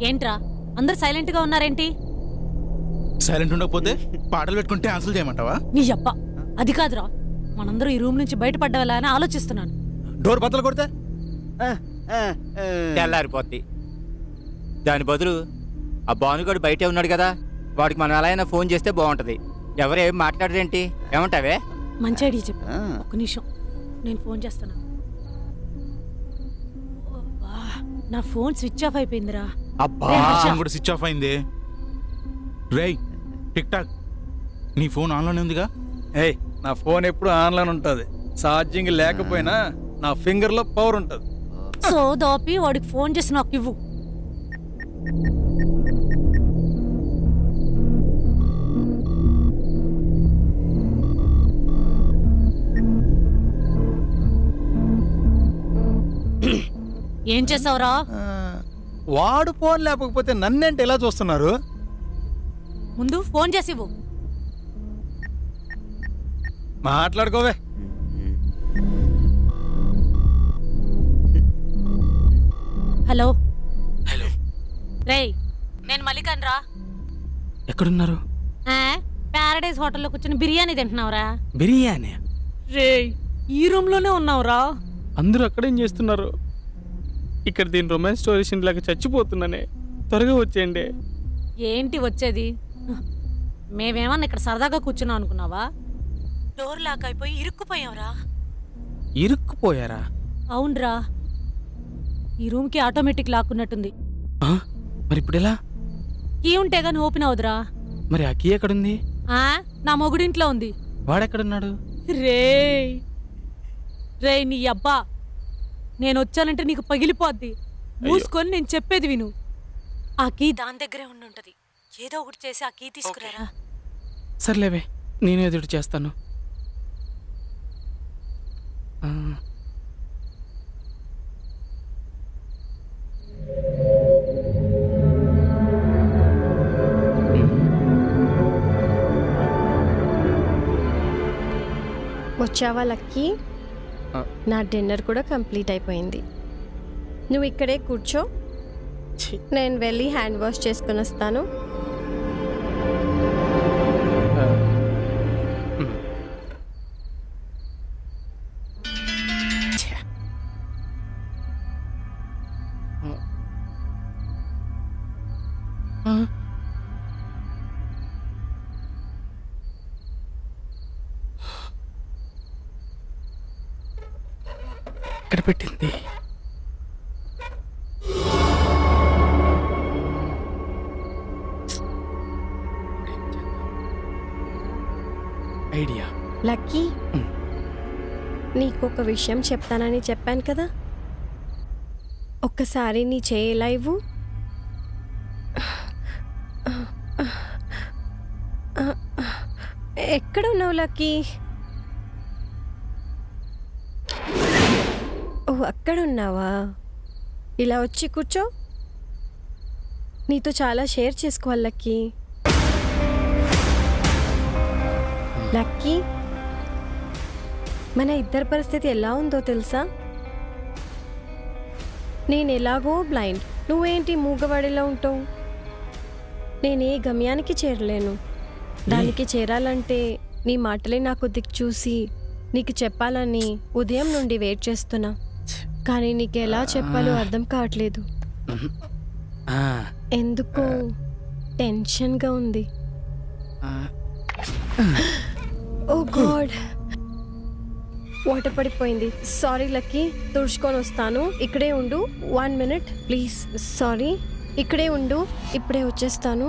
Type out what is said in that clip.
ఏంట్రా అందరు సైలెంట్ గా ఉన్నారేంటి? సైలెంట్ ఉండకపోతే పాటలు పెట్టుకుంటే ఆన్సర్ చేయమంటావా? నీ అబ్బా అది కాదురా, మనందరూ ఈ రూమ్ నుంచి బయటపడ్డవలా అని ఆలోచిస్తున్నాను. డోర్ బద్దలు కొడితే తెల్లారిపోద్ది. దాని బదులు ఆ భానుగాడు బయటే ఉన్నాడు కదా, వాడికి మనం ఎలా అయినా ఫోన్ చేస్తే బాగుంటది. ఎవరేం మాట్లాడరేంటి? ఏమంటావే? మంచి ఐడియా చెప్పు. ఒక్క నిమిషం నేను ఫోన్ చేస్తాను. నా ఫోన్ స్విచ్ ఆఫ్ అయిపోయిందిరా. అబ్బా కూడా స్విచ్ ఆఫ్ అయింది. రేయ్ టిక్ టాక్, నీ ఫోన్ ఆన్లోనే ఉందిగా? ఏయ్ నా ఫోన్ ఎప్పుడు ఆన్లైన్ ఉంటుంది. ఛార్జింగ్ లేకపోయినా నా ఫింగర్లో పవర్ ఉంటుంది. సో దోపి వాడికి ఫోన్ చేసి నాకు ఇవ్వు. ఏం చేసావురా? వాడు ఫోన్ లేకపోతే నన్నేంటి ఎలా చూస్తున్నారు? ముందు ఫోన్ చేసి ఇవ్వు. మాట్లాడుకోవే. హలో హలో రేయ్, నేను మల్లికాన్ రా. ఎక్కడున్నారు? ప్యారడైజ్ హోటల్లో కూర్చొని బిర్యానీ తింటున్నావురా. బిర్యానీ? రేయ్ ఈ రూమ్ లోనే ఉన్నావురా. అందరూ అక్కడేం చేస్తున్నారు? ఇక్కడ దీని రొమాన్స్ స్టోరీ సీన్ లాగా చచ్చిపోతున్నానే. త్వరగా వచ్చేయండి. ఏంటి వచ్చేది? మేమేమన్నా ఇక్కడ సరదాగా కూర్చున్నాం అనుకున్నావా? డోర్ లాక్ అయిపోయి ఇరుక్కుపోయావురా. ఇరుక్కుపోయారా? అవునరా, ఈ రూమ్ కి ఆటోమేటిక్ లాక్ ఉన్నట్టుంది. మరి ఇప్పుడు ఎలా? కీ ఉంటే గాని ఓపెన్ అవుదురా. మరి ఆ కీ ఎక్కడుంది? నా మొగుడింట్లో ఉంది. వాడెక్కడున్నాడు? రేయ్ రేయ్ నీ అబ్బా, నేను వచ్చానంటే నీకు పగిలిపోద్ది. మూసుకొని నేను చెప్పేది విను. ఆ కీ దాని దగ్గరే ఉండుంటది. ఏదో ఒకటి చేసి ఆ కీ తీసుకురారా. సర్లేవే, నేను ఎదుటి చేస్తాను. వచ్చావా లక్కీ? నా డిన్నర్ కూడా కంప్లీట్ అయిపోయింది. నువ్వు ఇక్కడే కూర్చో, నేను వెళ్ళి హ్యాండ్ వాష్ చేసుకుని వస్తాను. ఇక్కడ పెట్టింది. ఐడియా. లక్కీ, నీకొక విషయం చెప్తానని చెప్పాను కదా, ఒక్కసారి నీ చేయి ఇలా ఇవ్వు. ఎక్కడ ఉన్నావు లక్కీ? ఓ అక్కడ ఉన్నావా? ఇలా వచ్చి కూర్చో. నీతో చాలా షేర్ చేసుకోవాలి లక్కీ. లక్కీ, మన ఇద్దరి పరిస్థితి ఎలా ఉందో తెలుసా? నేను ఎలాగో బ్లైండ్, నువ్వేంటి మూగవాడిలా ఉంటావు. నేనే గమ్యానికి చేరలేను. దానికి చేరాలంటే నీ మాటలే నాకు దిక్కు చూసి నీకు చెప్పాలని ఉదయం నుండి వెయిట్ చేస్తున్నా. కానీ నీకు ఎలా చెప్పాలో అర్థం కావట్లేదు. ఎందుకో టెన్షన్గా ఉంది. ఓ గాడ్, వాటర్ పడిపోయింది. సారీ లక్కీ, తుడుచుకొని వస్తాను. ఇక్కడే ఉండు, 1 minute ప్లీజ్. సారీ, ఇక్కడే ఉండు, ఇప్పుడే వచ్చేస్తాను.